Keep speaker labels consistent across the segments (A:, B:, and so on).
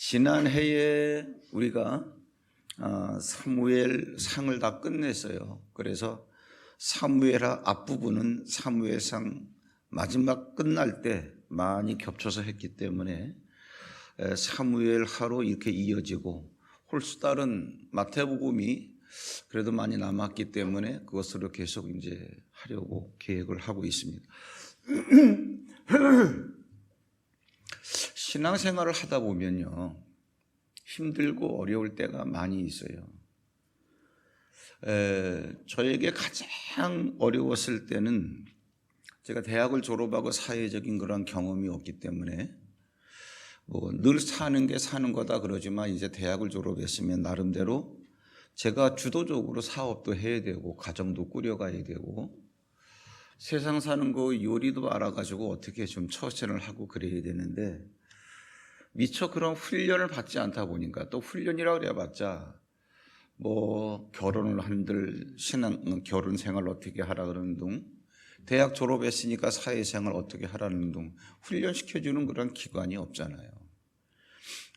A: 지난해에 우리가 사무엘 상을 다 끝냈어요. 그래서 사무엘 앞부분은 사무엘상 마지막 끝날 때 많이 겹쳐서 했기 때문에 사무엘 하로 이렇게 이어지고 홀수다른 마태복음이 그래도 많이 남았기 때문에 그것으로 계속 이제 하려고 계획을 하고 있습니다. 신앙생활을 하다 보면요, 힘들고 어려울 때가 많이 있어요. 저에게 가장 어려웠을 때는 제가 대학을 졸업하고 사회적인 그런 경험이 없기 때문에 늘 사는 게 사는 거다 그러지만 이제 대학을 졸업했으면 나름대로 제가 주도적으로 사업도 해야 되고 가정도 꾸려가야 되고 세상 사는 거 요리도 알아가지고 어떻게 좀 처신을 하고 그래야 되는데 미처 그런 훈련을 받지 않다 보니까 또 훈련이라고 그래봤자 결혼을 한들 결혼 생활 어떻게 하라 그러는 둥, 대학 졸업했으니까 사회생활 어떻게 하라는 둥 훈련시켜주는 그런 기관이 없잖아요.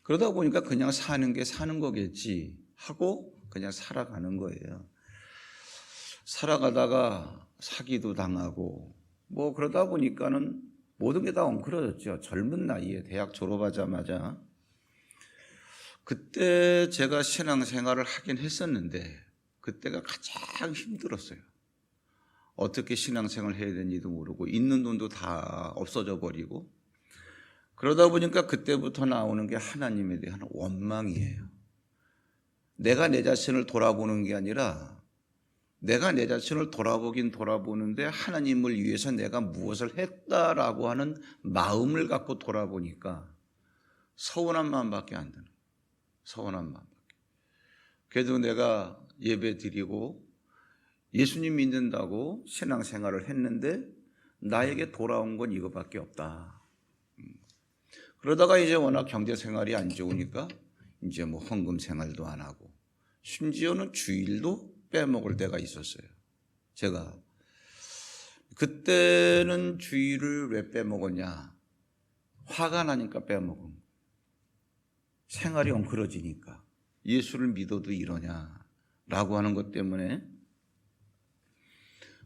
A: 그러다 보니까 그냥 사는 게 사는 거겠지 하고 그냥 살아가는 거예요. 살아가다가 사기도 당하고 그러다 보니까는 모든 게 다 엉클어졌죠. 젊은 나이에 대학 졸업하자마자. 그때 제가 신앙생활을 하긴 했었는데 그때가 가장 힘들었어요. 어떻게 신앙생활을 해야 되는지도 모르고 있는 돈도 다 없어져 버리고 그러다 보니까 그때부터 나오는 게 하나님에 대한 원망이에요. 내가 내 자신을 돌아보는 게 아니라 내가 내 자신을 돌아보는데 하나님을 위해서 내가 무엇을 했다라고 하는 마음을 갖고 돌아보니까 서운한 마음밖에 안 드는 거예요. 서운한 마음밖에. 그래도 내가 예배 드리고 예수님 믿는다고 신앙생활을 했는데 나에게 돌아온 건 이거밖에 없다. 그러다가 이제 워낙 경제생활이 안 좋으니까 이제 헌금 생활도 안 하고 심지어는 주일도 빼먹을 때가 있었어요. 제가 그때는 주일을 왜 빼먹었냐, 화가 나니까 빼먹은, 생활이 엉클어지니까 예수를 믿어도 이러냐라고 하는 것 때문에.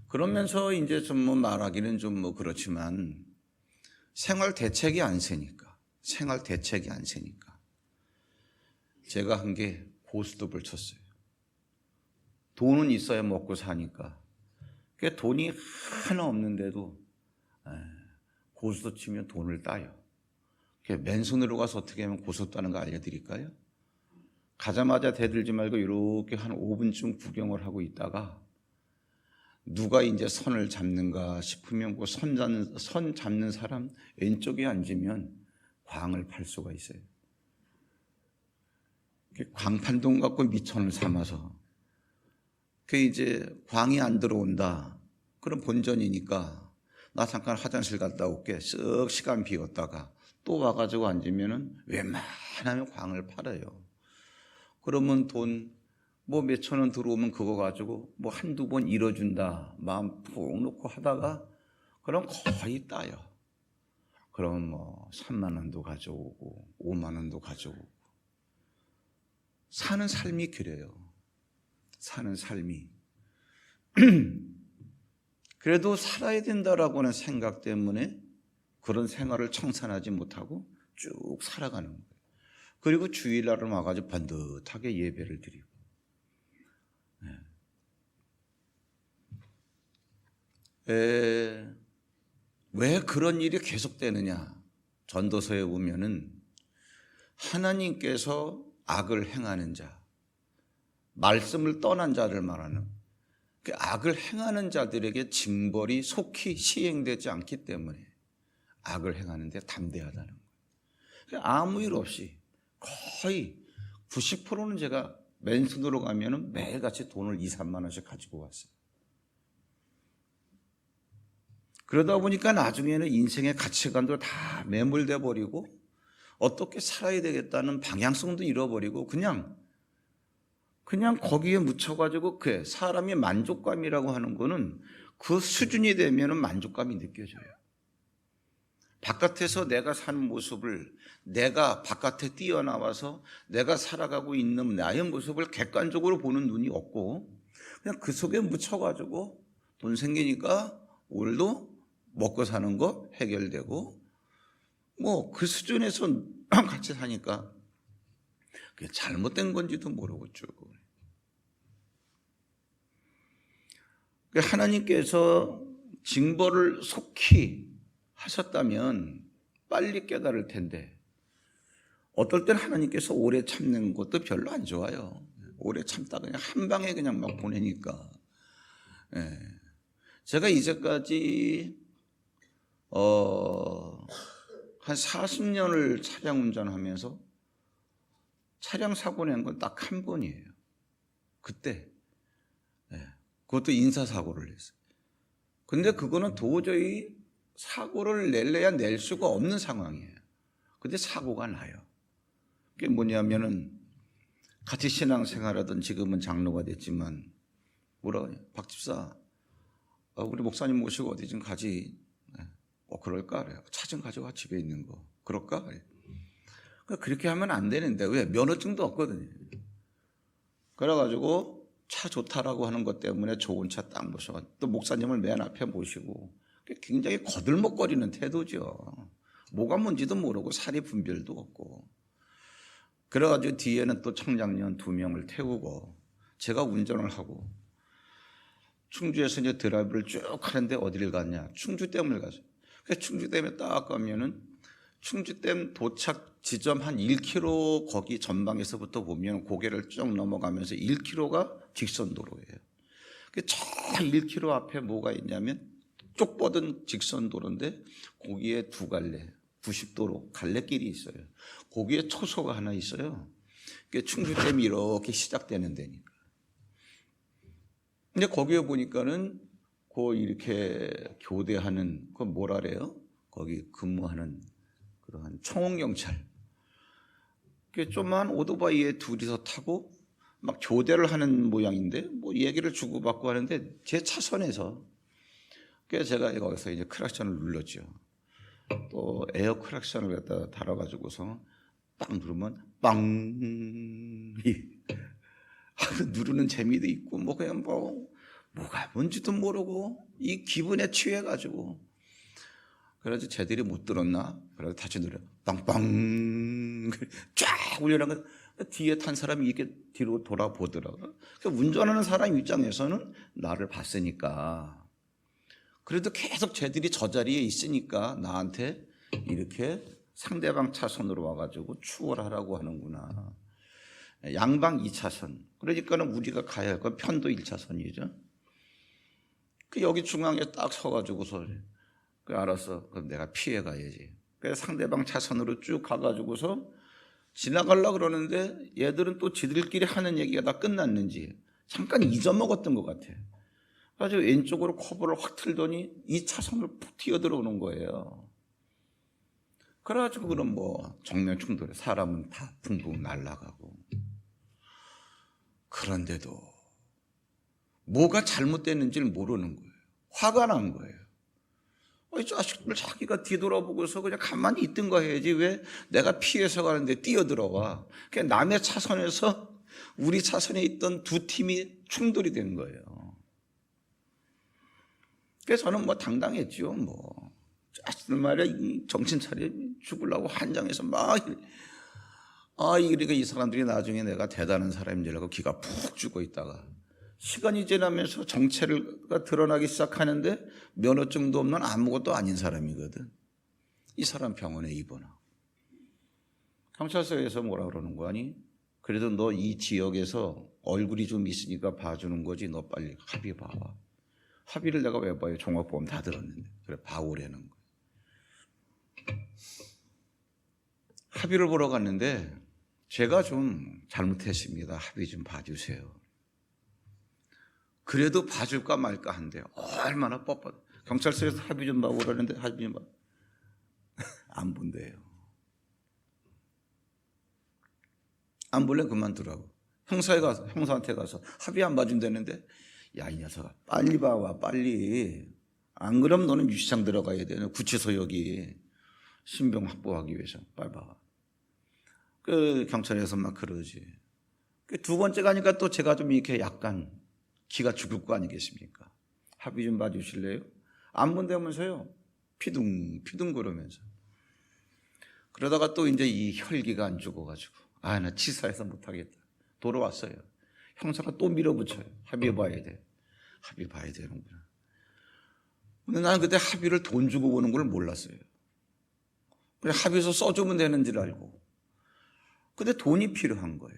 A: 그러면서 이제 좀 말하기는 좀 그렇지만 생활 대책이 안 세니까 제가 한 게 고스톱을 쳤어요. 돈은 있어야 먹고 사니까. 그러니까 돈이 하나 없는데도 고스톱 치면 돈을 따요. 맨손으로 가서 어떻게 하면 고스톱 따는 거 알려드릴까요? 가자마자 대들지 말고 이렇게 한 5분쯤 구경을 하고 있다가 누가 이제 선을 잡는가 싶으면 선 잡는 사람 왼쪽에 앉으면 광을 팔 수가 있어요. 광판돈 갖고 미천을 삼아서 이제 광이 안 들어온다. 그럼 본전이니까 나 잠깐 화장실 갔다 올게. 쓱 시간 비웠다가 또 와가지고 앉으면은 웬만하면 광을 팔아요. 그러면 돈 몇천 원 들어오면 그거 가지고 한두 번 잃어준다. 마음 푹 놓고 하다가 그럼 거의 따요. 그럼 3만 원도 가져오고 5만 원도 가져오고 사는 삶이 그래요. 사는 삶이. 그래도 살아야 된다라고 하는 생각 때문에 그런 생활을 청산하지 못하고 쭉 살아가는 거예요. 그리고 주일날은 와가지고 반듯하게 예배를 드리고. 왜 그런 일이 계속되느냐? 전도서에 보면은 하나님께서 악을 행하는 자, 말씀을 떠난 자를 말하는 그 악을 행하는 자들에게 징벌이 속히 시행되지 않기 때문에 악을 행하는데 담대하다는 거예요. 아무 일 없이 거의 90%는 제가 맨손으로 가면은 매일같이 돈을 2, 3만 원씩 가지고 왔어요. 그러다 보니까 나중에는 인생의 가치관도 다 매몰돼 버리고 어떻게 살아야 되겠다는 방향성도 잃어버리고 그냥 거기에 묻혀가지고 사람이 만족감이라고 하는 거는 그 수준이 되면은 만족감이 느껴져요. 바깥에서 내가 사는 모습을, 내가 바깥에 뛰어나와서 내가 살아가고 있는 나의 모습을 객관적으로 보는 눈이 없고 그냥 그 속에 묻혀가지고 돈 생기니까 오늘도 먹고 사는 거 해결되고 뭐 그 수준에서 같이 사니까 그게 잘못된 건지도 모르고 쭉. 하나님께서 징벌을 속히 하셨다면 빨리 깨달을 텐데 어떨 땐 하나님께서 오래 참는 것도 별로 안 좋아요. 오래 참다 그냥 한 방에 그냥 막 보내니까. 예. 제가 이제까지 한 40년을 차량 운전하면서 차량 사고 낸 건 딱 한 번이에요. 그때. 예. 그것도 인사사고를 했어요. 근데 그거는 도저히 사고를 낼래야 낼 수가 없는 상황이에요. 근데 사고가 나요. 그게 뭐냐면은 같이 신앙생활하던 지금은 장로가 됐지만 뭐라고 해요? 박 집사, 우리 목사님 모시고 어디 좀 가지. 그럴까? 그래요. 차 좀 가져와 집에 있는 거. 그럴까? 그래요. 그렇게 하면 안 되는데 왜? 면허증도 없거든요. 그래가지고 차 좋다라고 하는 것 때문에 좋은 차 딱 모셔가 또 목사님을 맨 앞에 모시고 굉장히 거들먹거리는 태도죠. 뭐가 뭔지도 모르고 사리 분별도 없고. 그래가지고 뒤에는 또 청장년 2명을 태우고 제가 운전을 하고 충주에서 이제 드라이브를 쭉 하는데 어디를 갔냐? 충주댐을 가서. 그래서 충주댐에 딱 가면은 충주댐 도착 지점 한 1km 거기 전방에서부터 보면 고개를 쭉 넘어가면서 1km가 직선도로예요. 저 1km 앞에 뭐가 있냐면 쭉 뻗은 직선도로인데 거기에 두 갈래 90도로 갈래길이 있어요. 거기에 초소가 하나 있어요. 충주댐이 이렇게 시작되는 데니까. 근데 거기에 보니까는 이렇게 교대하는 그 뭐라래요? 거기 근무하는 그러한 청홍경찰. 좀만 오토바이에 둘이서 타고 막 교대를 하는 모양인데 뭐 얘기를 주고받고 하는데 제 차선에서 그래서 제가 거기서 이제 크락션을 눌렀죠. 또 에어 크락션을 갖다 달아가지고서 딱 누르면 빵 누르는 재미도 있고 뭐 그냥 뭐가 뭔지도 모르고 이 기분에 취해가지고 그래서 쟤들이 못 들었나? 그래서 다시 누려 빵빵 쫙 울려나가 뒤에 탄 사람이 이렇게 뒤로 돌아보더라고요. 운전하는 사람 입장에서는 나를 봤으니까 그래도 계속 쟤들이 저 자리에 있으니까 나한테 이렇게 상대방 차선으로 와가지고 추월하라고 하는구나. 양방 2차선. 그러니까는 우리가 가야 할 건 편도 1차선이죠. 여기 중앙에 딱 서가지고서 알았어. 그럼 내가 피해 가야지. 그래서 상대방 차선으로 쭉 가가지고서 지나가려고 그러는데 얘들은 또 지들끼리 하는 얘기가 다 끝났는지 잠깐 잊어먹었던 것 같아. 그래서 왼쪽으로 커브를 확 틀더니 2차선을 푹 튀어들어오는 거예요. 그래가지고 그럼 뭐 정면 충돌에 사람은 다 붕붕 날아가고. 그런데도 뭐가 잘못됐는지를 모르는 거예요. 화가 난 거예요. 이 자식들 자기가 뒤돌아보고서 그냥 가만히 있든가 해야지 왜 내가 피해서 가는데 뛰어들어와. 그냥 남의 차선에서 우리 차선에 있던 두 팀이 충돌이 된 거예요. 그래서 저는 뭐 당당했죠. 뭐 자식들 말이야 정신 차려 죽으려고 한장해서 막 그러니까 이 사람들이 나중에 내가 대단한 사람인 줄 알고 기가 푹 죽어 있다가 시간이 지나면서 정체가 드러나기 시작하는데 면허증도 없는 아무것도 아닌 사람이거든. 이 사람 병원에 입원하고 경찰서에서 뭐라 그러는 거 아니? 그래도 너 이 지역에서 얼굴이 좀 있으니까 봐주는 거지. 너 빨리 합의 봐봐. 합의를 내가 왜 봐요? 종합보험 다 들었는데. 그래 봐오라는 거. 합의를 보러 갔는데 제가 좀 잘못했습니다. 합의 좀 봐주세요. 그래도 봐줄까 말까 한대요. 얼마나 뻣뻣. 경찰서에서 합의 좀 봐고 그러는데 합의 좀 봐. 안 본대요. 안 볼래 그만두라고. 형사한테 가서 합의 안 봐준다는데 야, 이 녀석아 빨리 봐와 빨리. 안 그러면 너는 유치장 들어가야 돼. 구치소 여기. 신병 확보하기 위해서 빨리. 그 경찰에서 막 그러지. 두 번째 가니까 또 제가 좀 이렇게 약간 기가 죽을 거 아니겠습니까? 합의 좀 봐주실래요? 안 본다면서요. 피둥피둥 그러면서. 그러다가 또 이제 이 혈기가 안 죽어가지고 나 치사해서 못하겠다. 돌아왔어요. 형사가 또 밀어붙여요. 합의 봐야 돼. 합의 봐야 되는구나. 근데 나는 그때 합의를 돈 주고 보는 걸 몰랐어요. 그냥 합의서 써주면 되는 줄 알고. 근데 돈이 필요한 거예요.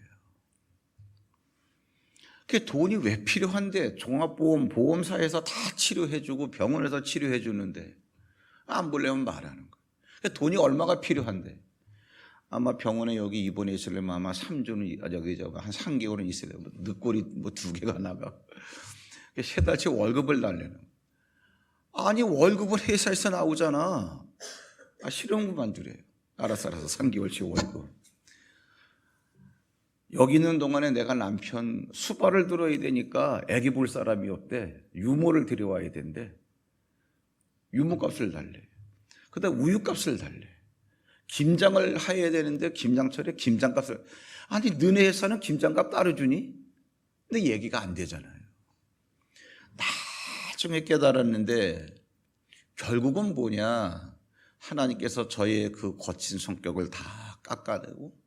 A: 그게 돈이 왜 필요한데? 보험사에서 다 치료해주고 병원에서 치료해주는데 안 보려면 말하는 거예요. 돈이 얼마가 필요한데? 아마 병원에 여기 입원해 있으려면 아마 3주는 한 3개월은 있어야 돼요. 늑골이 2개가 나가. 3달치 월급을 달래는 거예요. 아니 월급은 회사에서 나오잖아. 싫은 그만두래요. 알았어 3개월치 월급. 여기 있는 동안에 내가 남편 수발을 들어야 되니까 애기 볼 사람이 없대. 유모를 들여와야 된대. 유모값을 달래. 그다음 우유값을 달래. 김장을 해야 되는데 김장철에 김장값을. 아니 너네 회사는 김장값 따로 주니? 근데 얘기가 안 되잖아요. 나중에 깨달았는데 결국은 뭐냐, 하나님께서 저의 그 거친 성격을 다 깎아내고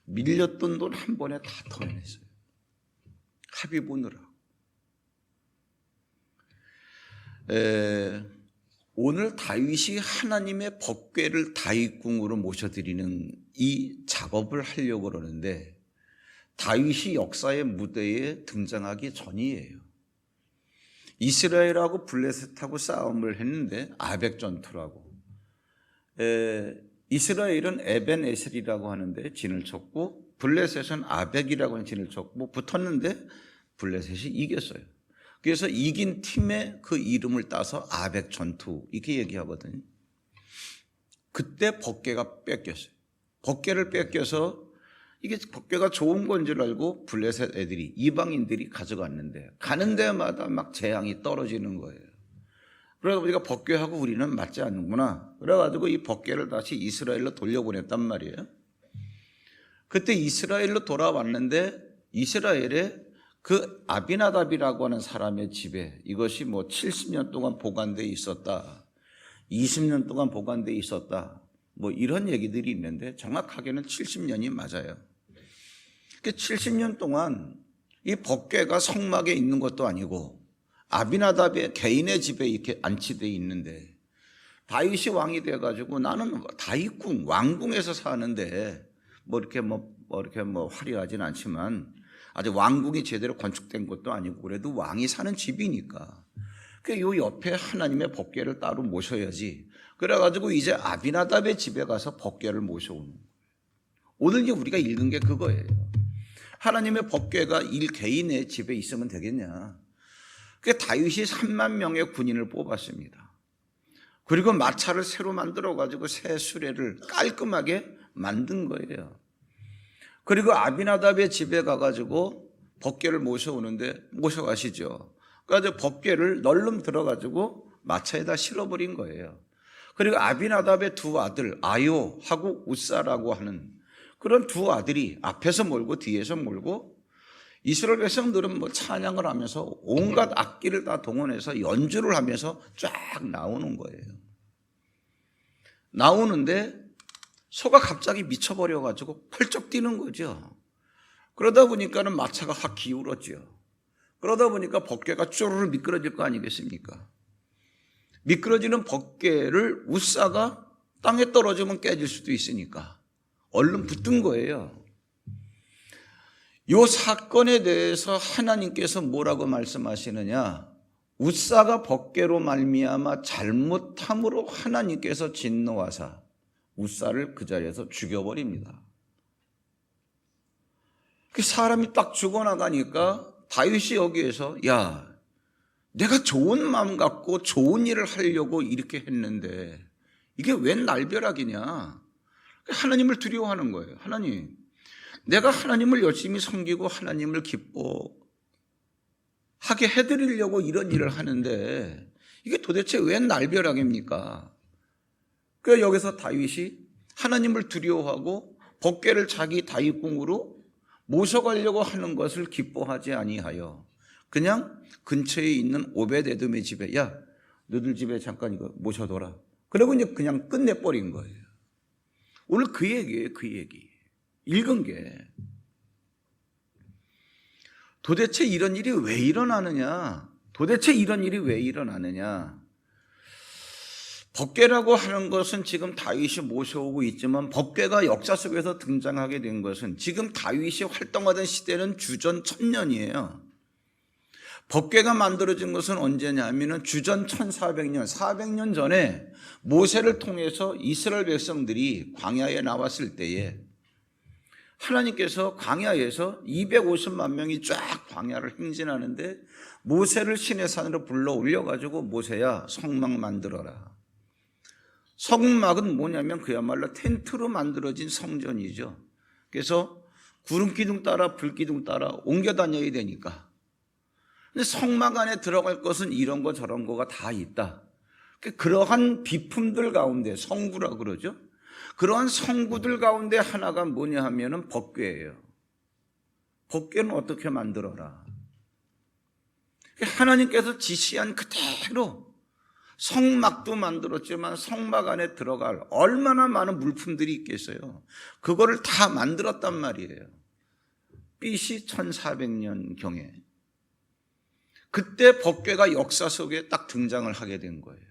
A: 밀렸던 돈 한 번에 다 털어냈어요. 합의 보느라. 오늘 다윗이 하나님의 법궤를 다윗궁으로 모셔드리는 이 작업을 하려고 그러는데 다윗이 역사의 무대에 등장하기 전이에요. 이스라엘하고 블레셋하고 싸움을 했는데 아벡 전투라고. 이스라엘은 에벤에셀이라고 하는데 진을 쳤고 블레셋은 아벡이라고 하는 진을 쳤고 붙었는데 블레셋이 이겼어요. 그래서 이긴 팀의 그 이름을 따서 아벡 전투 이렇게 얘기하거든요. 그때 법궤가 뺏겼어요. 법궤를 뺏겨서 이게 법궤가 좋은 건 줄 알고 블레셋 애들이 이방인들이 가져갔는데 가는 데마다 막 재앙이 떨어지는 거예요. 그러다 보니까 법궤하고 우리는 맞지 않는구나. 그래가지고 이 법궤를 다시 이스라엘로 돌려보냈단 말이에요. 그때 이스라엘로 돌아왔는데 이스라엘에 그 아비나답이라고 하는 사람의 집에 이것이 70년 동안 보관되어 있었다, 20년 동안 보관되어 있었다, 이런 얘기들이 있는데 정확하게는 70년이 맞아요. 70년 동안 이 법궤가 성막에 있는 것도 아니고 아비나답의 개인의 집에 이렇게 안치되어 있는데 다윗이 왕이 돼가지고 나는 다윗궁 왕궁에서 사는데 이렇게 화려하진 않지만 아직 왕궁이 제대로 건축된 것도 아니고 그래도 왕이 사는 집이니까 요 옆에 하나님의 법궤를 따로 모셔야지. 그래가지고 이제 아비나답의 집에 가서 법궤를 모셔오는 거예요. 오늘 이제 우리가 읽은 게 그거예요. 하나님의 법궤가 개인의 집에 있으면 되겠냐. 다윗이 3만 명의 군인을 뽑았습니다. 그리고 마차를 새로 만들어가지고 새 수레를 깔끔하게 만든 거예요. 그리고 아비나답의 집에 가가지고 법궤를 모셔가시죠. 그래서 법궤를 널름 들어가지고 마차에다 실어버린 거예요. 그리고 아비나답의 두 아들 아요하고 우사라고 하는 그런 두 아들이 앞에서 몰고 뒤에서 몰고 이스라엘 백성들은 찬양을 하면서 온갖 악기를 다 동원해서 연주를 하면서 쫙 나오는 거예요. 나오는데 소가 갑자기 미쳐버려가지고 펄쩍 뛰는 거죠. 그러다 보니까는 마차가 확 기울었죠. 그러다 보니까 법궤가 쪼르르 미끄러질 거 아니겠습니까? 미끄러지는 법궤를 우사가 땅에 떨어지면 깨질 수도 있으니까 얼른 붙든 거예요. 이 사건에 대해서 하나님께서 뭐라고 말씀하시느냐? 우사가 법궤로 말미암아 잘못함으로 하나님께서 진노하사 우사를 그 자리에서 죽여버립니다. 그 사람이 딱 죽어나가니까 다윗이 여기에서 내가 좋은 마음 갖고 좋은 일을 하려고 이렇게 했는데 이게 웬 날벼락이냐. 하나님을 두려워하는 거예요. 하나님, 내가 하나님을 열심히 섬기고 하나님을 기뻐하게 해드리려고 이런 일을 하는데 이게 도대체 웬 날벼락입니까? 그 여기서 다윗이 하나님을 두려워하고 법궤를 자기 다윗궁으로 모셔가려고 하는 것을 기뻐하지 아니하여 그냥 근처에 있는 오벳에돔의 집에, 야 너들 집에 잠깐 이거 모셔둬라. 그리고 이제 그냥 끝내버린 거예요. 오늘 그 얘기예요. 그 얘기 읽은 게 도대체 이런 일이 왜 일어나느냐, 도대체 이런 일이 왜 일어나느냐. 법궤라고 하는 것은 지금 다윗이 모셔오고 있지만 법궤가 역사 속에서 등장하게 된 것은 지금 다윗이 활동하던 시대는 주전 1000년이에요. 법궤가 만들어진 것은 언제냐 하면 주전 1400년, 400년 전에 모세를 통해서 이스라엘 백성들이 광야에 나왔을 때에 하나님께서 광야에서 250만 명이 쫙 광야를 행진하는데 모세를 시내산으로 불러 올려가지고 모세야 성막 만들어라. 성막은 뭐냐면 그야말로 텐트로 만들어진 성전이죠. 그래서 구름기둥 따라 불기둥 따라 옮겨 다녀야 되니까. 근데 성막 안에 들어갈 것은 이런 거 저런 거가 다 있다. 그러한 비품들 가운데 성구라 그러죠. 그러한 성구들 가운데 하나가 뭐냐 하면은 법궤예요. 법궤는 어떻게 만들어라. 하나님께서 지시한 그대로 성막도 만들었지만 성막 안에 들어갈 얼마나 많은 물품들이 있겠어요. 그거를 다 만들었단 말이에요. BC 1400년경에. 그때 법궤가 역사 속에 딱 등장을 하게 된 거예요.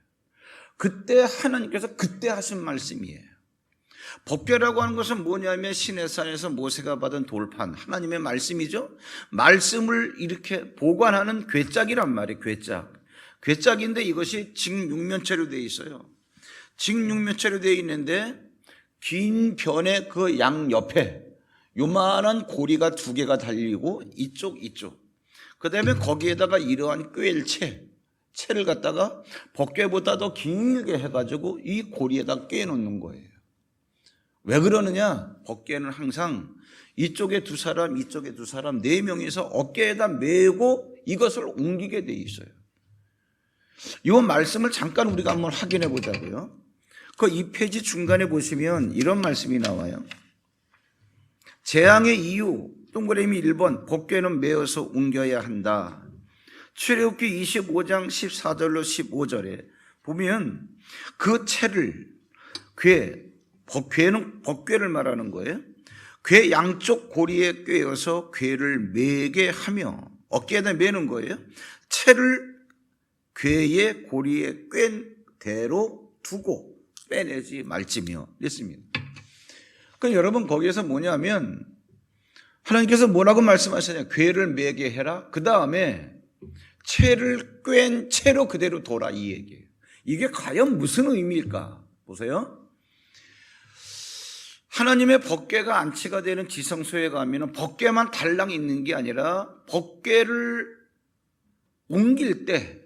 A: 그때 하나님께서 그때 하신 말씀이에요. 법궤라고 하는 것은 뭐냐면 시내산에서 모세가 받은 돌판, 하나님의 말씀이죠. 말씀을 이렇게 보관하는 궤짝이란 말이에요. 궤짝인데 이것이 직육면체로 되어 있어요. 직육면체로 되어 있는데 긴 변의 그 양옆에 요만한 고리가 2개가 달리고 이쪽 그 다음에 거기에다가 이러한 채를 갖다가 법궤보다 더 길게 해가지고 이 고리에다 꿰놓는 거예요. 왜 그러느냐? 법궤는 항상 이쪽에 2사람 이쪽에 2사람 4명이서 어깨에다 메고 이것을 옮기게 돼 있어요. 이 말씀을 잠깐 우리가 한번 확인해 보자고요. 그 2페이지 중간에 보시면 이런 말씀이 나와요. 재앙의 이유 동그라미 1번 법궤는 메어서 옮겨야 한다. 출애굽기 25장 14절로 15절에 보면 그 채를 궤는 법궤를 말하는 거예요. 궤 양쪽 고리에 꿰어서 궤를 매게 하며 어깨에다 매는 거예요. 채를 궤의 고리에 꿰 대로 두고 빼내지 말지며 이랬습니다. 그러니까 여러분 거기에서 뭐냐면 하나님께서 뭐라고 말씀하시냐, 궤를 매게 해라. 그 다음에 채를 꿰 채로 그대로 둬라 이 얘기예요. 이게 과연 무슨 의미일까? 보세요. 하나님의 법궤가 안치가 되는 지성소에 가면 법궤만 달랑 있는 게 아니라 법궤를 옮길 때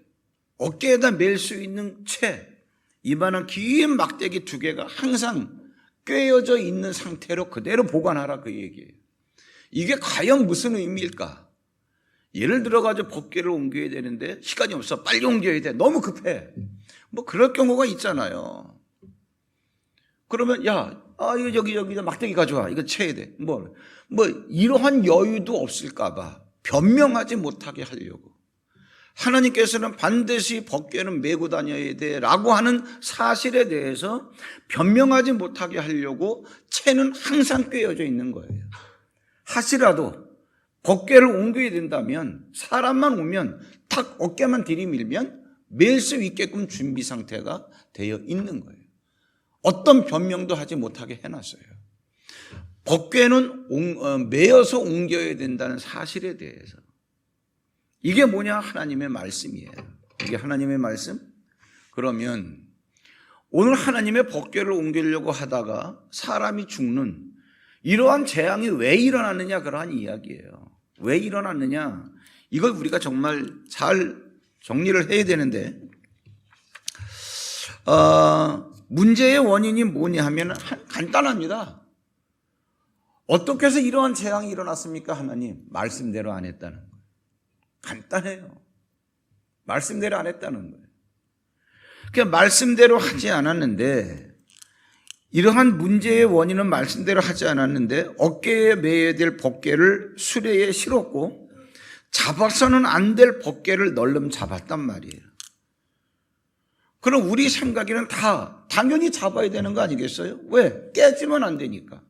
A: 어깨에다 맬 수 있는 채, 이만한 긴 막대기 2개가 항상 꿰어져 있는 상태로 그대로 보관하라 그 얘기예요. 이게 과연 무슨 의미일까? 예를 들어가지고 법궤를 옮겨야 되는데 시간이 없어, 빨리 옮겨야 돼, 너무 급해, 뭐 그럴 경우가 있잖아요. 그러면 이거 여기 막대기 가져와, 이거 채야 돼. 뭐 이러한 여유도 없을까봐 변명하지 못하게 하려고 하나님께서는 반드시 법궤는 메고 다녀야 돼라고 하는 사실에 대해서 변명하지 못하게 하려고 채는 항상 꿰어져 있는 거예요. 하시라도 법궤를 옮겨야 된다면 사람만 오면 탁 어깨만 들이밀면 맬 수 있게끔 준비 상태가 되어 있는 거예요. 어떤 변명도 하지 못하게 해놨어요. 법궤는 메어서 옮겨야 된다는 사실에 대해서. 이게 뭐냐? 하나님의 말씀이에요. 이게 하나님의 말씀? 그러면 오늘 하나님의 법궤를 옮기려고 하다가 사람이 죽는 이러한 재앙이 왜 일어났느냐, 그러한 이야기예요. 왜 일어났느냐, 이걸 우리가 정말 잘 정리를 해야 되는데 문제의 원인이 뭐냐 하면 간단합니다. 어떻게 해서 이러한 재앙이 일어났습니까? 하나님 말씀대로 안 했다는 거예요. 간단해요. 말씀대로 안 했다는 거예요. 그러니까 말씀대로 하지 않았는데 이러한 문제의 원인은 말씀대로 하지 않았는데 어깨에 매야 될 법궤를 수레에 실었고 잡아서는 안 될 법궤를 널름 잡았단 말이에요. 그럼 우리 생각에는 다 당연히 잡아야 되는 거 아니겠어요? 왜? 깨지면 안 되니까.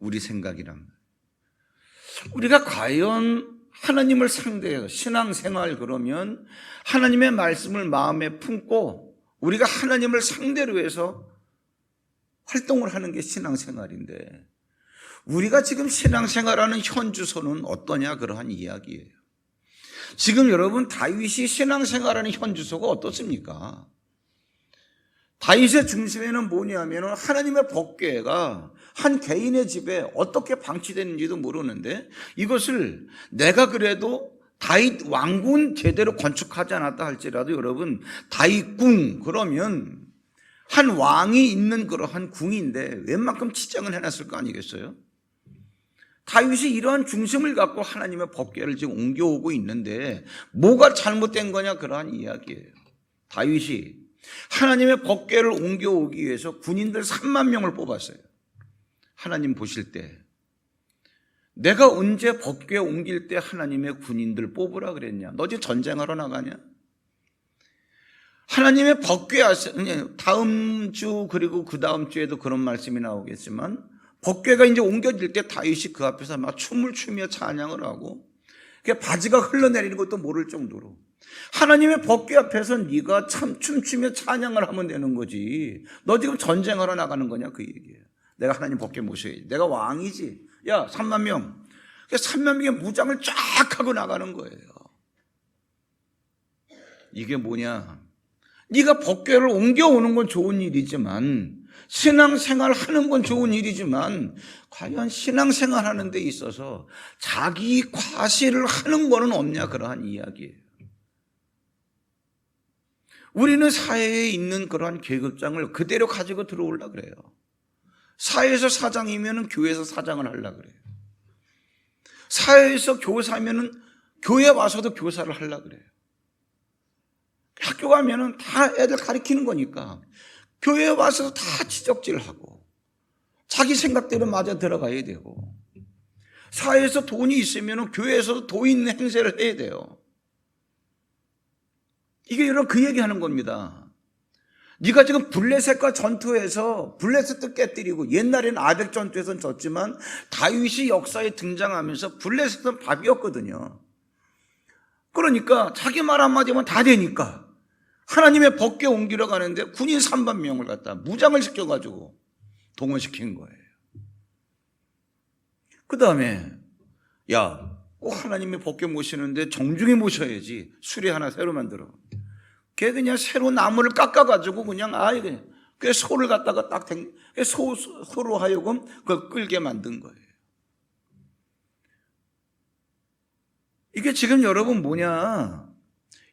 A: 우리 생각이란. 우리가 과연 하나님을 상대해서 신앙생활 그러면 하나님의 말씀을 마음에 품고 우리가 하나님을 상대로 해서 활동을 하는 게 신앙생활인데 우리가 지금 신앙생활하는 현주소는 어떠냐 그러한 이야기예요. 지금 여러분 다윗이 신앙생활하는 현주소가 어떻습니까? 다윗의 중심에는 뭐냐면 하나님의 법궤가 한 개인의 집에 어떻게 방치되는지도 모르는데 이것을 내가 그래도 다윗 왕궁 제대로 건축하지 않았다 할지라도 여러분 다윗궁 그러면 한 왕이 있는 그러한 궁인데 웬만큼 치장을 해놨을 거 아니겠어요? 다윗이 이러한 중심을 갖고 하나님의 법궤를 지금 옮겨오고 있는데 뭐가 잘못된 거냐 그러한 이야기예요. 다윗이 하나님의 법궤를 옮겨오기 위해서 군인들 3만 명을 뽑았어요. 하나님 보실 때 내가 언제 법궤 옮길 때 하나님의 군인들 뽑으라 그랬냐? 너 지금 전쟁하러 나가냐? 하나님의 법궤 다음 주 그리고 그 다음 주에도 그런 말씀이 나오겠지만 법궤가 이제 옮겨질 때 다윗이 그 앞에서 막 춤을 추며 찬양을 하고 바지가 흘러내리는 것도 모를 정도로 하나님의 법궤 앞에서 네가 참 춤추며 찬양을 하면 되는 거지. 너 지금 전쟁하러 나가는 거냐 그 얘기예요. 내가 하나님 법궤 모셔야지. 내가 왕이지. 야 3만 명. 3만 명의 무장을 쫙 하고 나가는 거예요. 이게 뭐냐? 네가 법궤를 옮겨오는 건 좋은 일이지만 신앙생활 하는 건 좋은 일이지만 과연 신앙생활 하는 데 있어서 자기 과시를 하는 거는 없냐 그러한 이야기예요. 우리는 사회에 있는 그러한 계급장을 그대로 가지고 들어오려고 그래요. 사회에서 사장이면 교회에서 사장을 하려고 그래요. 사회에서 교사면 교회 와서도 교사를 하려고 그래요. 학교 가면은 다 애들 가르치는 거니까 교회에 와서 다 지적질하고 자기 생각대로 맞아 들어가야 되고 사회에서 돈이 있으면 교회에서도 돈 있는 행세를 해야 돼요. 이게 여러분 그 얘기하는 겁니다. 네가 지금 블레셋과 전투해서 블레셋도 깨뜨리고 옛날에는 아벡 전투에서는 졌지만 다윗이 역사에 등장하면서 블레셋은 밥이었거든요. 그러니까 자기 말 한마디면 다 되니까 하나님의 법궤 옮기러 가는데 군인 3만 명을 갖다 무장을 시켜가지고 동원시킨 거예요. 그 다음에 야, 꼭 하나님의 법궤 모시는데 정중히 모셔야지. 수레 하나 새로 만들어. 걔 그냥 새로 나무를 깎아가지고 그냥 그 소를 갖다가 딱 소로 하여금 그걸 끌게 만든 거예요. 이게 지금 여러분 뭐냐?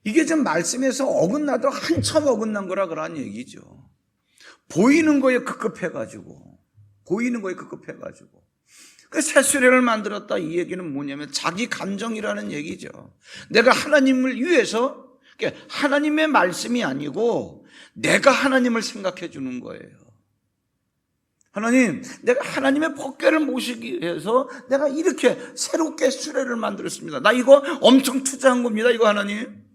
A: 이게 지금 말씀에서 어긋나도 한참 어긋난 거라 그러한 얘기죠. 보이는 거에 급급해가지고 그 새수레를 만들었다 이 얘기는 뭐냐면 자기 감정이라는 얘기죠. 내가 하나님을 위해서 하나님의 말씀이 아니고 내가 하나님을 생각해 주는 거예요. 하나님, 내가 하나님의 법궤를 모시기 위해서 내가 이렇게 새롭게 수레를 만들었습니다. 나 이거 엄청 투자한 겁니다. 이거 하나님.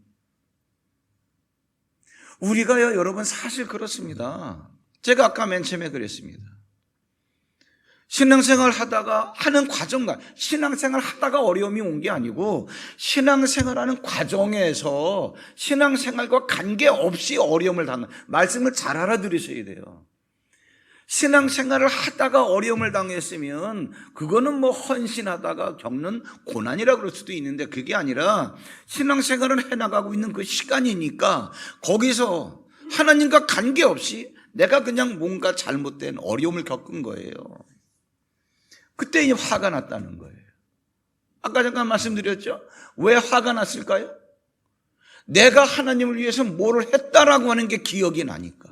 A: 우리가요 여러분 사실 그렇습니다. 제가 아까 맨 처음에 그랬습니다. 신앙생활 하다가 하는 과정과 신앙생활 하다가 어려움이 온 게 아니고 신앙생활하는 과정에서 신앙생활과 관계없이 어려움을 당한 말씀을 잘 알아들으셔야 돼요. 신앙생활을 하다가 어려움을 당했으면 그거는 뭐 헌신하다가 겪는 고난이라 그럴 수도 있는데 그게 아니라 신앙생활을 해나가고 있는 그 시간이니까 거기서 하나님과 관계없이 내가 그냥 뭔가 잘못된 어려움을 겪은 거예요. 그때 이제 화가 났다는 거예요. 아까 잠깐 말씀드렸죠? 왜 화가 났을까요? 내가 하나님을 위해서 뭐를 했다라고 하는 게 기억이 나니까.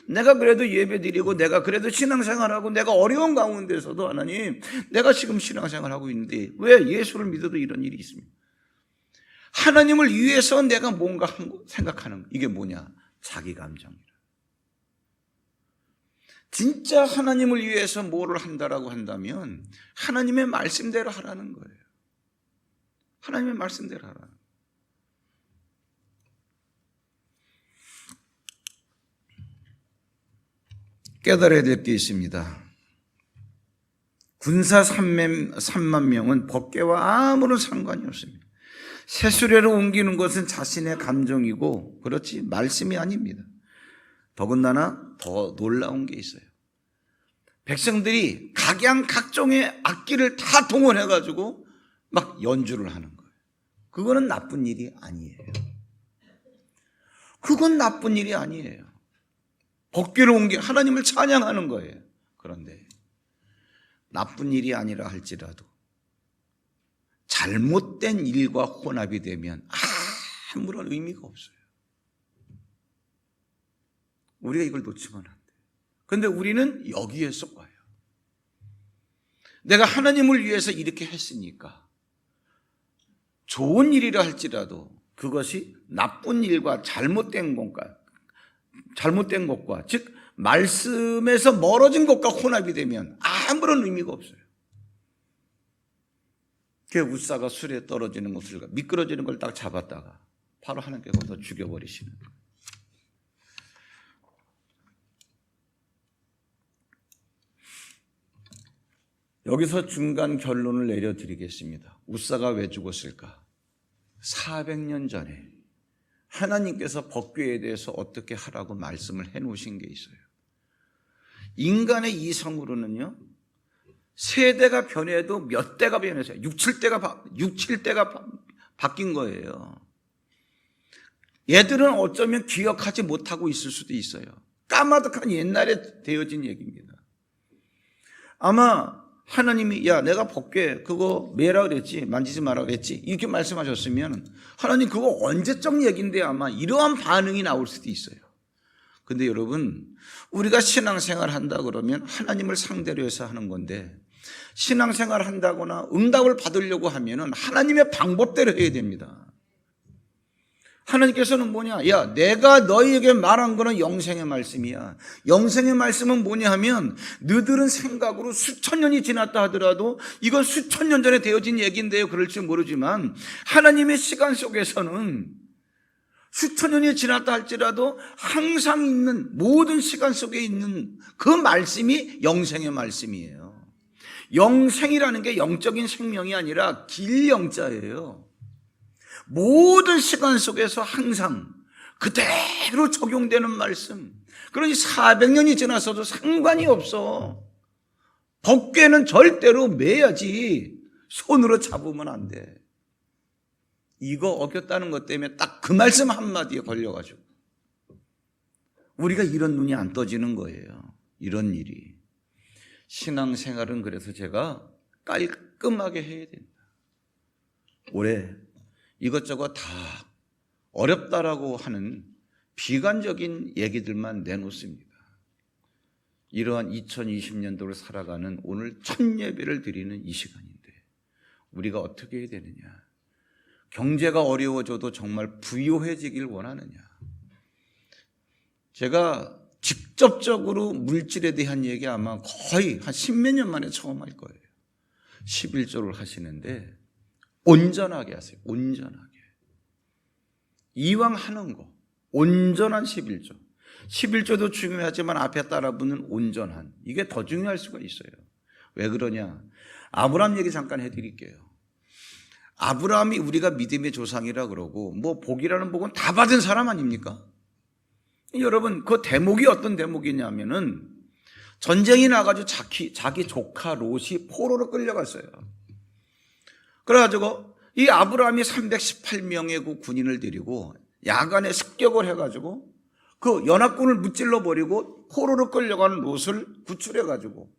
A: 내가 그래도 예배드리고 내가 그래도 신앙생활하고 내가 어려운 가운데서도 하나님 내가 지금 신앙생활하고 있는데 왜 예수를 믿어도 이런 일이 있습니까? 하나님을 위해서 내가 뭔가 생각하는 거. 이게 뭐냐? 자기 감정이라. 진짜 하나님을 위해서 뭐를 한다라고 한다면 하나님의 말씀대로 하라는 거예요. 하나님의 말씀대로 하라는 거예요. 깨달아야 될 게 있습니다. 군사 3만 명은 법궤와 아무런 상관이 없습니다. 세수레로 옮기는 것은 자신의 감정이고 그렇지 말씀이 아닙니다. 더군다나 더 놀라운 게 있어요. 백성들이 각양각종의 악기를 다 동원해가지고 막 연주를 하는 거예요. 그거는 나쁜 일이 아니에요. 그건 나쁜 일이 아니에요. 법궤를 옮겨 하나님을 찬양하는 거예요. 그런데 나쁜 일이 아니라 할지라도 잘못된 일과 혼합이 되면 아무런 의미가 없어요. 우리가 이걸 놓치면 안 돼요. 그런데 우리는 여기에 속아요. 내가 하나님을 위해서 이렇게 했으니까 좋은 일이라 할지라도 그것이 나쁜 일과 잘못된 것과 즉 말씀에서 멀어진 것과 혼합이 되면 아무런 의미가 없어요. 그 우사가 술에 떨어지는 것을 미끄러지는 걸 딱 잡았다가 바로 하나님께 거기서 죽여버리시는 거예요. 여기서 중간 결론을 내려드리겠습니다. 우사가 왜 죽었을까? 400년 전에 하나님께서 법궤에 대해서 어떻게 하라고 말씀을 해놓으신 게 있어요. 인간의 이성으로는요, 세대가 변해도 몇 대가 변했어요. 6, 7대가 바뀐 거예요. 얘들은 어쩌면 기억하지 못하고 있을 수도 있어요. 까마득한 옛날에 되어진 얘기입니다. 아마 하나님이 야 내가 법궤 그거 매라 그랬지 만지지 마라 그랬지 이렇게 말씀하셨으면 하나님 그거 언제적 얘기인데 아마 이러한 반응이 나올 수도 있어요. 근데 여러분 우리가 신앙생활 한다 그러면 하나님을 상대로 해서 하는 건데 신앙생활 한다거나 응답을 받으려고 하면은 하나님의 방법대로 해야 됩니다. 하나님께서는 뭐냐? 야, 내가 너희에게 말한 거는 영생의 말씀이야. 영생의 말씀은 뭐냐 하면 너희들은 생각으로 수천 년이 지났다 하더라도 이건 수천 년 전에 되어진 얘기인데요. 그럴지 모르지만 하나님의 시간 속에서는 수천 년이 지났다 할지라도 항상 있는 모든 시간 속에 있는 그 말씀이 영생의 말씀이에요. 영생이라는 게 영적인 생명이 아니라 길영자예요. 모든 시간 속에서 항상 그대로 적용되는 말씀. 그러니 400년이 지나서도 상관이 없어. 법궤는 절대로 매야지 손으로 잡으면 안 돼. 이거 어겼다는 것 때문에 딱 그 말씀 한마디에 걸려가지고 우리가 이런 눈이 안 떠지는 거예요. 이런 일이. 신앙생활은 그래서 제가 깔끔하게 해야 된다. 올해 이것저것 다 어렵다라고 하는 비관적인 얘기들만 내놓습니다. 이러한 2020년도를 살아가는 오늘 첫 예배를 드리는 이 시간인데 우리가 어떻게 해야 되느냐? 경제가 어려워져도 정말 부유해지길 원하느냐? 제가 직접적으로 물질에 대한 얘기 아마 거의 한 10몇 년 만에 처음 할 거예요. 11조를 하시는데 온전하게 하세요. 온전하게. 이왕 하는 거 온전한 11조. 11조도 중요하지만 앞에 따라붙는 온전한 이게 더 중요할 수가 있어요. 왜 그러냐? 아브라함 얘기 잠깐 해드릴게요. 아브라함이 우리가 믿음의 조상이라 그러고 뭐 복이라는 복은 다 받은 사람 아닙니까? 여러분 그 대목이 어떤 대목이냐면은 전쟁이 나가지고 자기 조카 롯이 포로로 끌려갔어요. 그래가지고 이 아브라함이 318명의 그 군인을 데리고 야간에 습격을 해가지고 그 연합군을 무찔러 버리고 포로로 끌려가는 롯을 구출해가지고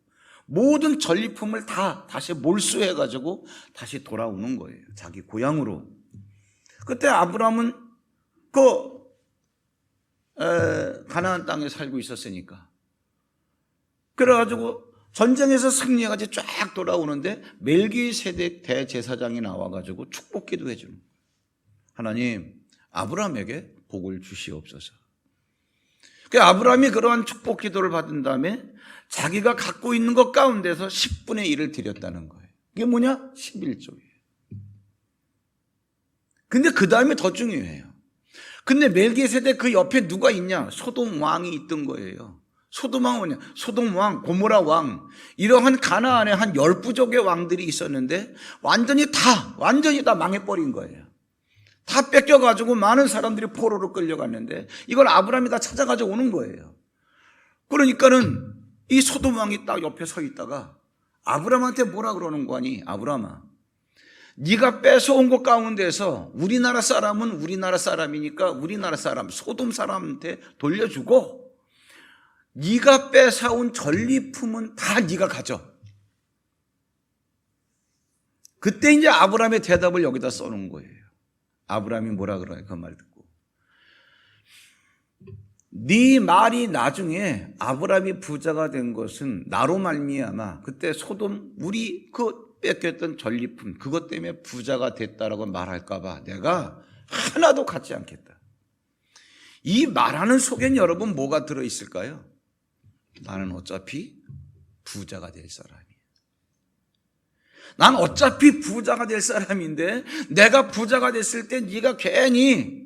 A: 모든 전리품을 다 다시 몰수해가지고 다시 돌아오는 거예요. 자기 고향으로. 그때 아브라함은 가나안 땅에 살고 있었으니까. 그래가지고 전쟁에서 승리해가지고 쫙 돌아오는데 멜기세덱 대제사장이 나와가지고 축복기도 해주는 거예요. 하나님, 아브라함에게 복을 주시옵소서. 그 아브라함이 그러한 축복 기도를 받은 다음에 자기가 갖고 있는 것 가운데서 10분의 1을 드렸다는 거예요. 이게 뭐냐? 11조예요. 근데 그 다음에 더 중요해요. 근데 멜기세덱 그 옆에 누가 있냐? 소돔 왕이 있던 거예요. 소돔 왕은 뭐냐? 소돔 왕, 고모라 왕, 이러한 가나안에 한 10부족의 왕들이 있었는데 완전히 다 망해버린 거예요. 다 뺏겨가지고 많은 사람들이 포로로 끌려갔는데 이걸 아브라함이 다 찾아가지고 오는 거예요. 그러니까는 이 소돔 왕이 딱 옆에 서 있다가 아브라함한테 뭐라 그러는 거 아니? 아브라함아, 네가 뺏어온 것 가운데서 우리나라 사람은 우리나라 사람이니까 우리나라 사람, 소돔 사람한테 돌려주고 네가 뺏어온 전리품은 다 네가 가져. 그때 이제 아브라함의 대답을 여기다 써놓은 거예요. 아브라함이 뭐라 그러냐, 그 말 듣고. 네 말이 나중에 아브라함이 부자가 된 것은 나로 말미암아 그때 소돔 우리 그 뺏겼던 전리품 그것 때문에 부자가 됐다라고 말할까 봐 내가 하나도 갖지 않겠다. 이 말하는 속엔 여러분 뭐가 들어있을까요? 나는 어차피 부자가 될 사람이야. 난 어차피 부자가 될 사람인데 내가 부자가 됐을 때 네가 괜히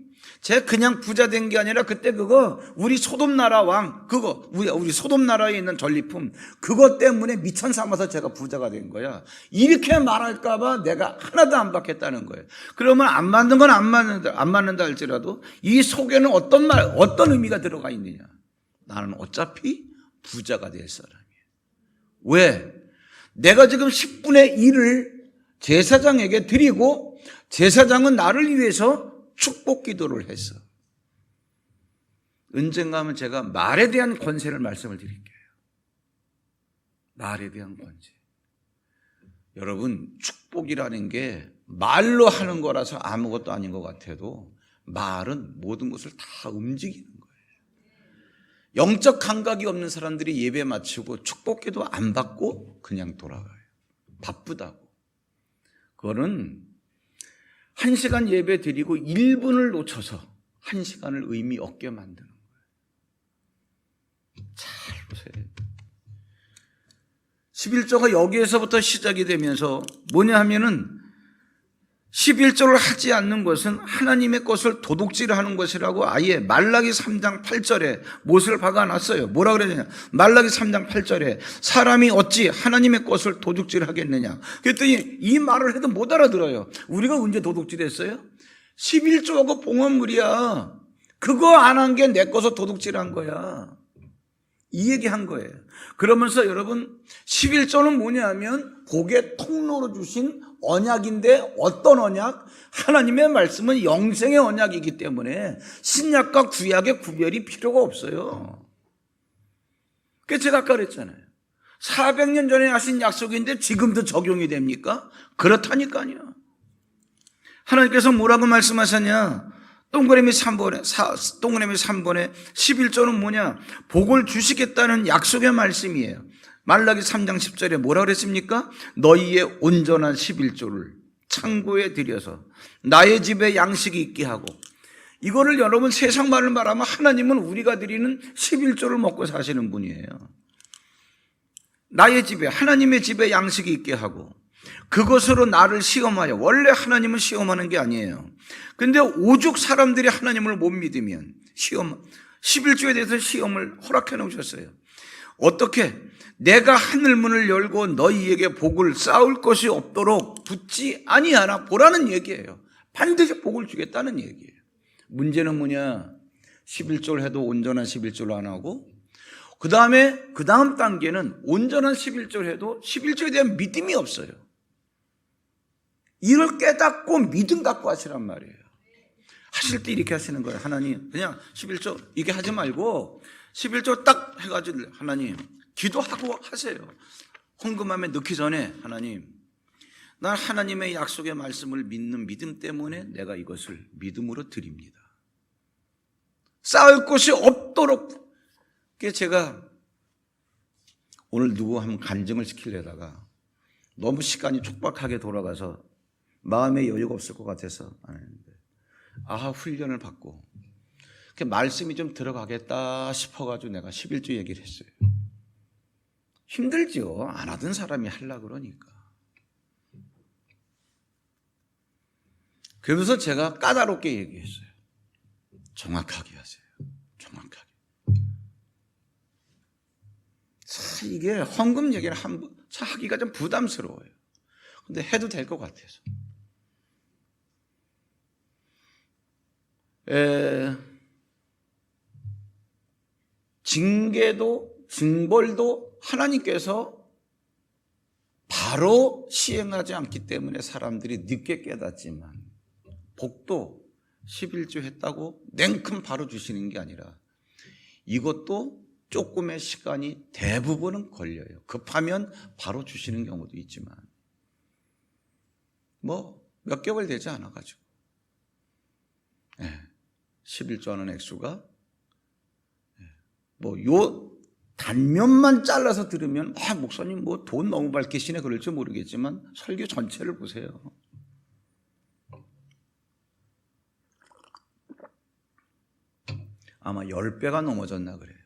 A: 그냥 부자 된 게 아니라 그때 그거 우리 소돔 나라 왕 그거 우리 소돔 나라에 있는 전리품 그것 때문에 미천 삼아서 제가 부자가 된 거야. 이렇게 말할까 봐 내가 하나도 안 받겠다는 거예요. 그러면 안 맞는 건 안 맞는다 할지라도 이 속에는 어떤 의미가 들어가 있느냐? 나는 어차피 부자가 될 사람이에요. 왜? 내가 지금 10분의 1을 제사장에게 드리고 제사장은 나를 위해서 축복 기도를 했어. 언젠가 하면 제가 말에 대한 권세를 말씀을 드릴게요. 말에 대한 권세. 여러분, 축복이라는 게 말로 하는 거라서 아무것도 아닌 것 같아도 말은 모든 것을 다 움직이는 거예요. 영적 감각이 없는 사람들이 예배 마치고 축복기도 안 받고 그냥 돌아가요. 바쁘다고. 그거는 1시간 예배 드리고 1분을 놓쳐서 1시간을 의미 없게 만드는 거예요. 잘 보세요. 11조가 여기에서부터 시작이 되면서 뭐냐 하면은 11조를 하지 않는 것은 하나님의 것을 도둑질하는 것이라고 아예 말라기 3장 8절에 못을 박아놨어요. 뭐라 그러느냐? 말라기 3장 8절에 사람이 어찌 하나님의 것을 도둑질하겠느냐? 그랬더니 이 말을 해도 못 알아들어요. 우리가 언제 도둑질했어요? 11조하고 봉헌물이야. 그거 안 한 게 내 것을 도둑질한 거야. 이 얘기한 거예요. 그러면서 여러분 11조는 뭐냐 하면 복의 통로로 주신 언약인데 어떤 언약? 하나님의 말씀은 영생의 언약이기 때문에 신약과 구약의 구별이 필요가 없어요. 그래서 제가 아까 그랬잖아요. 400년 전에 하신 약속인데 지금도 적용이 됩니까? 그렇다니까요. 하나님께서 뭐라고 말씀하셨냐? 동그라미 3번에 11조는 뭐냐? 복을 주시겠다는 약속의 말씀이에요. 말라기 3장 10절에 뭐라 그랬습니까? 너희의 온전한 11조를 창고에 들여서 나의 집에 양식이 있게 하고, 이거를 여러분 세상 말을 말하면 하나님은 우리가 드리는 11조를 먹고 사시는 분이에요. 나의 집에, 하나님의 집에 양식이 있게 하고 그것으로 나를 시험하여. 원래 하나님은 시험하는 게 아니에요. 근데 오죽 사람들이 하나님을 못 믿으면 11조에 대해서 시험을 허락해 놓으셨어요. 어떻게? 내가 하늘문을 열고 너희에게 복을 쌓을 것이 없도록 붙지 아니하나 보라는 얘기예요. 반드시 복을 주겠다는 얘기예요. 문제는 뭐냐? 11조를 해도 온전한 11조를 안 하고, 그 다음 단계는 온전한 11조를 해도 11조에 대한 믿음이 없어요. 이걸 깨닫고 믿음 갖고 하시란 말이에요. 하실 때 이렇게 하시는 거예요. 하나님, 그냥 11조 이게 하지 말고 11조 딱 해가지고 하나님 기도하고 하세요. 헌금함에 넣기 전에 하나님, 난 하나님의 약속의 말씀을 믿는 믿음 때문에 내가 이것을 믿음으로 드립니다. 쌓을 곳이 없도록. 제가 오늘 누구 한번 간증을 시키려다가 너무 시간이 촉박하게 돌아가서 마음의 여유가 없을 것 같아서 안 했는데, 훈련을 받고 말씀이 좀 들어가겠다 싶어가지고 내가 11조 얘기를 했어요. 힘들죠. 안 하던 사람이 하려고 그러니까. 그러면서 제가 까다롭게 얘기했어요. 정확하게 하세요. 정확하게. 자, 이게 헌금 얘기를 하기가 좀 부담스러워요. 근데 해도 될 것 같아서. 징계도 징벌도 하나님께서 바로 시행하지 않기 때문에 사람들이 늦게 깨닫지만, 복도 11조 했다고 냉큼 바로 주시는 게 아니라 이것도 조금의 시간이 대부분은 걸려요. 급하면 바로 주시는 경우도 있지만 몇 개월 되지 않아가지고 11조 하는 액수가 요 단면만 잘라서 들으면 목사님 돈 너무 밝히시네 그럴지 모르겠지만 설교 전체를 보세요. 아마 10배가 넘어졌나 그래요.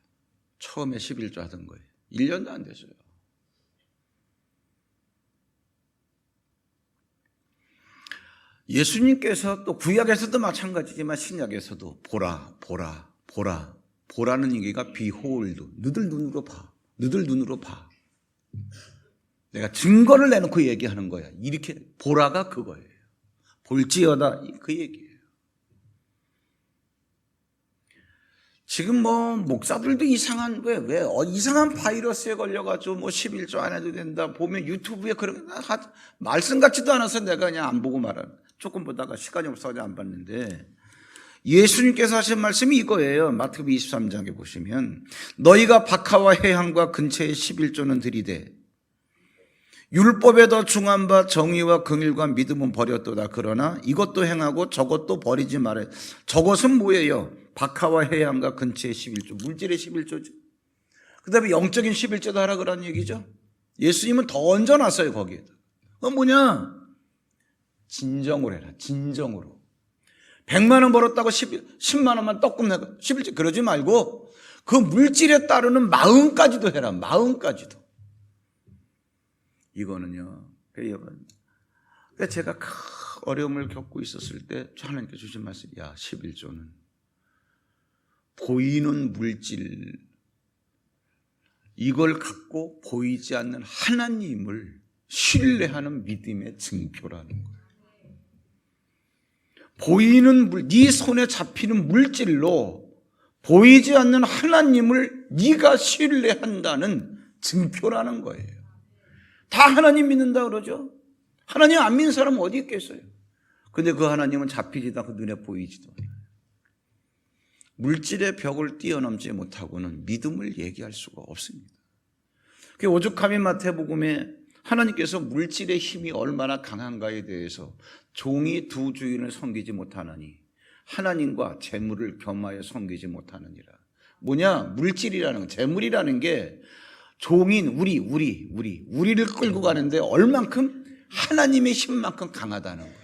A: 처음에 11조 하던 거예요. 1년도 안 됐어요. 예수님께서 또 구약에서도 마찬가지지만 신약에서도 보라는 얘기가 behold, 너들 눈으로 봐. 너들 눈으로 봐. 내가 증거를 내놓고 얘기하는 거야. 이렇게 보라가 그거예요. 볼지어다 그 얘기예요. 지금 목사들도 이상한 이상한 바이러스에 걸려가지고 11조 안 해도 된다 보면 유튜브에 그런 말씀 같지도 않아서 내가 그냥 안 보고 말하는, 조금 보다가 시간이 없어서 안 봤는데 예수님께서 하신 말씀이 이거예요. 마태복음 23장에 보시면 너희가 박하와 해향과 근처에 11조는 들이되 율법에 더 중한 바 정의와 긍휼과 믿음은 버렸도다. 그러나 이것도 행하고 저것도 버리지 말아요. 저것은 뭐예요? 박하와 해양과 근처의 11조, 물질의 11조죠. 그 다음에 영적인 11조도 하라 그런 얘기죠. 예수님은 더 얹어놨어요 거기에다. 그건 뭐냐? 진정으로 해라. 진정으로. 100만 원 벌었다고 10만 원만 떡금 내고 11조 그러지 말고 그 물질에 따르는 마음까지도 해라. 마음까지도. 이거는요. 그러니까 제가 큰 어려움을 겪고 있었을 때 하나님께 주신 말씀이 11조는 보이는 물질, 이걸 갖고 보이지 않는 하나님을 신뢰하는 믿음의 증표라는 거예요. 네 손에 잡히는 물질로 보이지 않는 하나님을 네가 신뢰한다는 증표라는 거예요. 다 하나님 믿는다 그러죠. 하나님 안 믿는 사람은 어디 있겠어요. 근데 그 하나님은 잡히지도 않고 눈에 보이지도 않아요. 물질의 벽을 뛰어넘지 못하고는 믿음을 얘기할 수가 없습니다. 그 오죽하면 마태복음에 하나님께서 물질의 힘이 얼마나 강한가에 대해서 종이 두 주인을 섬기지 못하느니 하나님과 재물을 겸하여 섬기지 못하느니라. 뭐냐? 물질이라는, 재물이라는 게 종인 우리를 끌고 가는데 얼만큼 하나님의 힘만큼 강하다는 거예요.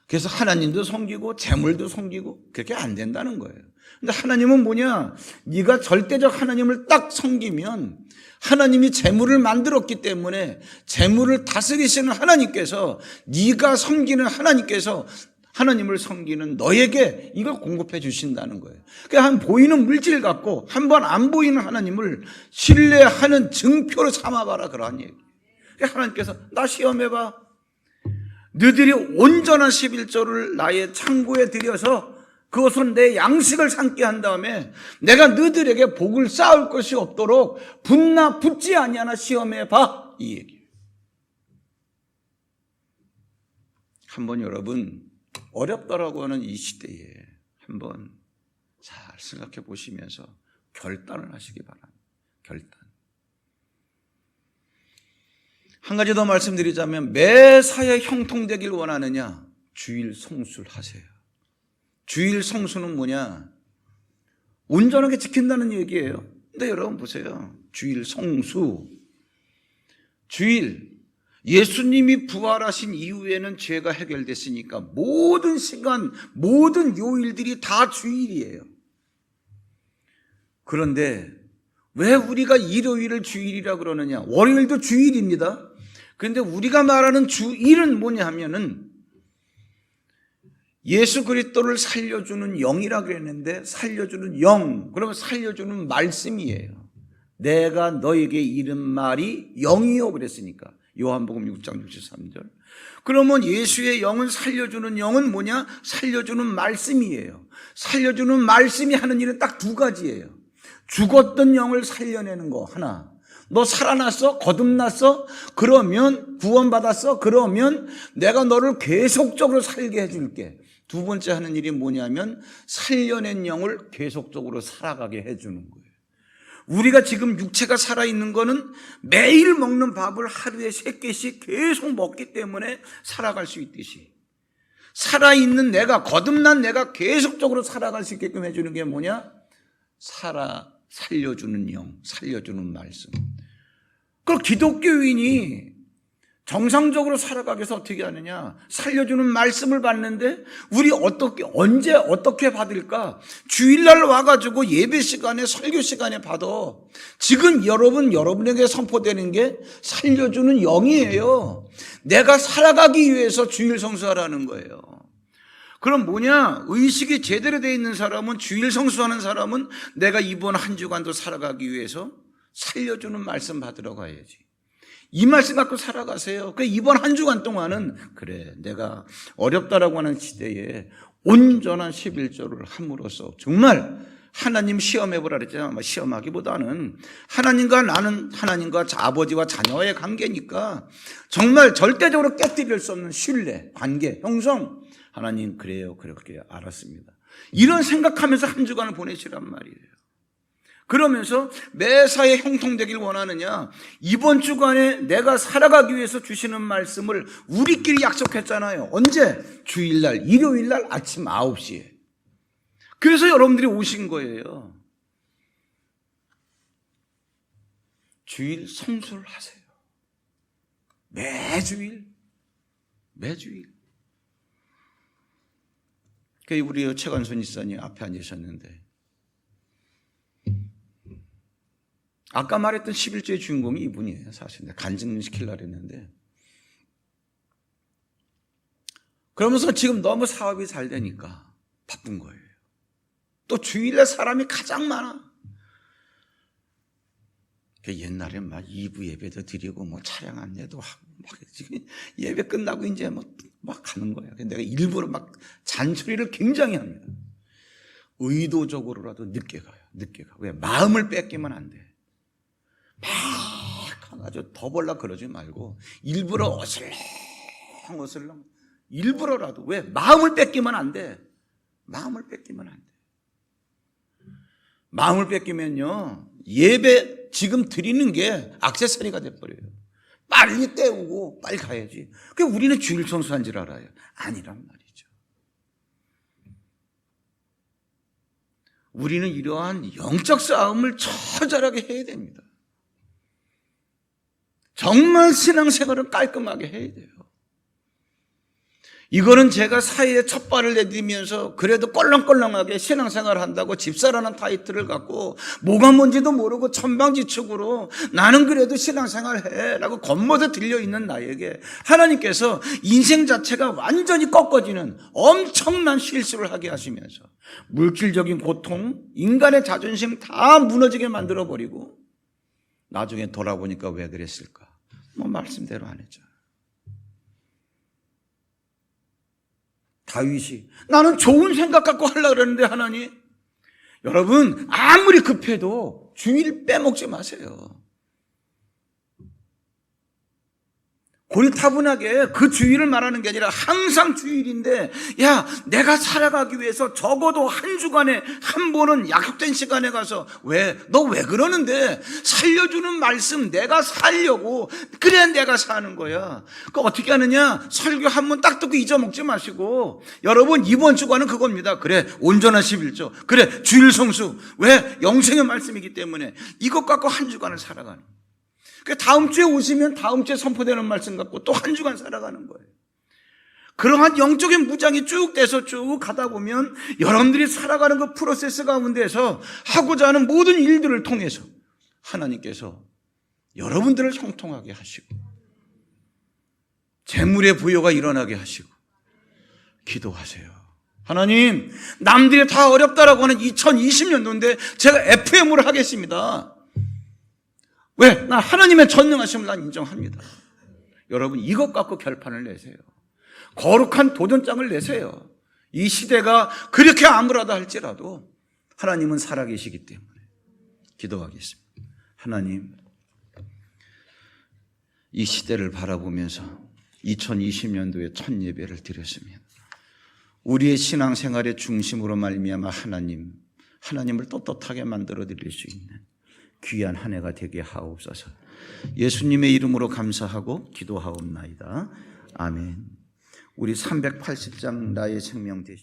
A: 그래서 하나님도 섬기고 재물도 섬기고 그렇게 안 된다는 거예요. 근데 하나님은 뭐냐? 네가 절대적 하나님을 딱 섬기면 하나님이 재물을 만들었기 때문에 재물을 다스리시는 하나님께서 네가 섬기는 하나님께서 하나님을 섬기는 너에게 이걸 공급해 주신다는 거예요. 그러니까 한 보이는 물질 갖고 한 번 안 보이는 하나님을 신뢰하는 증표로 삼아봐라 그러한 얘기예요. 그러니까 하나님께서 나 시험해봐. 너희들이 온전한 11조를 나의 창고에 들여서 그것은 내 양식을 삼게 한 다음에 내가 너희들에게 복을 쌓을 것이 없도록 붙지 아니하나 시험해봐 이 얘기예요. 한번 여러분 어렵다라고 하는 이 시대에 한번 잘 생각해 보시면서 결단을 하시기 바랍니다. 결단. 한 가지 더 말씀드리자면 매사에 형통되길 원하느냐? 주일 성수를 하세요. 주일 성수는 뭐냐? 온전하게 지킨다는 얘기예요. 근데 여러분 보세요. 주일 성수. 주일. 예수님이 부활하신 이후에는 죄가 해결됐으니까 모든 시간, 모든 요일들이 다 주일이에요. 그런데 왜 우리가 일요일을 주일이라 그러느냐? 월요일도 주일입니다. 그런데 우리가 말하는 주일은 뭐냐 하면은 예수 그리스도를 살려주는 영이라 그랬는데, 살려주는 영, 그러면 살려주는 말씀이에요. 내가 너에게 이른 말이 영이요 그랬으니까. 요한복음 6장 63절. 그러면 예수의 영은, 살려주는 영은 뭐냐? 살려주는 말씀이에요. 살려주는 말씀이 하는 일은 딱 두 가지예요. 죽었던 영을 살려내는 거 하나. 너 살아났어? 거듭났어? 그러면 구원받았어? 그러면 내가 너를 계속적으로 살게 해줄게. 두 번째 하는 일이 뭐냐면 살려낸 영을 계속적으로 살아가게 해주는 거예요. 우리가 지금 육체가 살아있는 거는 매일 먹는 밥을 하루에 3끼씩 계속 먹기 때문에 살아갈 수 있듯이, 살아있는 내가, 거듭난 내가 계속적으로 살아갈 수 있게끔 해주는 게 뭐냐? 살려주는 영, 살려주는 말씀. 그럼 기독교인이 정상적으로 살아가기 위해서 어떻게 하느냐? 살려주는 말씀을 받는데 우리 언제 어떻게 받을까? 주일날 와가지고 예배 시간에, 설교 시간에 받아. 지금 여러분에게 선포되는 게 살려주는 영이에요. 내가 살아가기 위해서 주일 성수하라는 거예요. 그럼 뭐냐? 의식이 제대로 되어 있는 사람은, 주일 성수하는 사람은 내가 이번 한 주간도 살아가기 위해서 살려주는 말씀 받으러 가야지. 이 말씀 갖고 살아가세요. 그 이번 한 주간 동안은 그래, 내가 어렵다라고 하는 시대에 온전한 11조를 함으로써 정말 하나님 시험해보라 그랬잖아요. 시험하기보다는 하나님과 나는, 하나님과 아버지와 자녀의 관계니까 정말 절대적으로 깨뜨릴 수 없는 신뢰, 관계, 형성. 하나님 그래요, 그렇게 알았습니다. 이런 생각하면서 한 주간을 보내시란 말이에요. 그러면서 매사에 형통되길 원하느냐? 이번 주간에 내가 살아가기 위해서 주시는 말씀을 우리끼리 약속했잖아요. 언제? 주일날, 일요일날 아침 9시에. 그래서 여러분들이 오신 거예요. 주일 성수를 하세요. 매주일. 우리 최관순 이사님 앞에 앉으셨는데, 아까 말했던 11조의 주인공이 이분이에요. 사실 내가 간증시키려고 했는데, 그러면서 지금 너무 사업이 잘 되니까 바쁜 거예요. 또 주일에 사람이 가장 많아. 옛날에 막 2부 예배도 드리고 차량 안내도 하고 지금 예배 끝나고 이제 막 가는 거야. 내가 일부러 막 잔소리를 굉장히 합니다. 의도적으로라도 늦게 가요. 왜? 마음을 뺏기면 안 돼. 막 가가지고 더 벌라 그러지 말고 일부러 어슬렁 일부러라도. 왜? 마음을 뺏기면 안 돼. 마음을 뺏기면요, 예배 지금 드리는 게 액세서리가 돼버려요. 빨리 때우고 빨리 가야지. 우리는 주일 성수한 줄 알아요. 아니란 말이죠. 우리는 이러한 영적 싸움을 처절하게 해야 됩니다. 정말 신앙생활을 깔끔하게 해야 돼요. 이거는 제가 사회에 첫 발을 내디면서 그래도 껄렁껄렁하게 신앙생활을 한다고 집사라는 타이틀을 갖고 뭐가 뭔지도 모르고 천방지축으로 나는 그래도 신앙생활해 라고 겉모습 들려있는 나에게 하나님께서 인생 자체가 완전히 꺾어지는 엄청난 실수를 하게 하시면서 물질적인 고통, 인간의 자존심 다 무너지게 만들어버리고 나중에 돌아보니까 왜 그랬을까? 말씀대로 안 했죠. 다윗이 나는 좋은 생각 갖고 하려고 그러는데 하나님, 여러분 아무리 급해도 주일 빼먹지 마세요. 고리타분하게 그 주일을 말하는 게 아니라 항상 주일인데, 야, 내가 살아가기 위해서 적어도 한 주간에 한 번은 약속된 시간에 가서 너 왜 그러는데? 살려주는 말씀 내가 살려고. 그래야 내가 사는 거야. 어떻게 하느냐? 설교 한 번 딱 듣고 잊어먹지 마시고, 여러분 이번 주간은 그겁니다. 그래, 온전한 11조. 그래, 주일 성수. 왜? 영생의 말씀이기 때문에 이것 갖고 한 주간을 살아가는. 그 다음 주에 오시면 다음 주에 선포되는 말씀 갖고 또 한 주간 살아가는 거예요. 그러한 영적인 무장이 쭉 돼서 쭉 가다 보면 여러분들이 살아가는 그 프로세스 가운데서 하고자 하는 모든 일들을 통해서 하나님께서 여러분들을 형통하게 하시고 재물의 부여가 일어나게 하시고 기도하세요. 하나님, 남들이 다 어렵다라고 하는 2020년도인데 제가 FM으로 하겠습니다. 왜? 난 하나님의 전능하심을 난 인정합니다. 여러분, 이것 갖고 결판을 내세요. 거룩한 도전장을 내세요. 이 시대가 그렇게 암울하다 할지라도 하나님은 살아계시기 때문에. 기도하겠습니다. 하나님, 이 시대를 바라보면서 2020년도에 첫 예배를 드렸으면 우리의 신앙생활의 중심으로 말미암아 하나님을 떳떳하게 만들어 드릴 수 있는 귀한 한 해가 되게 하옵소서. 예수님의 이름으로 감사하고 기도하옵나이다. 아멘. 우리 380장 나의 생명 대신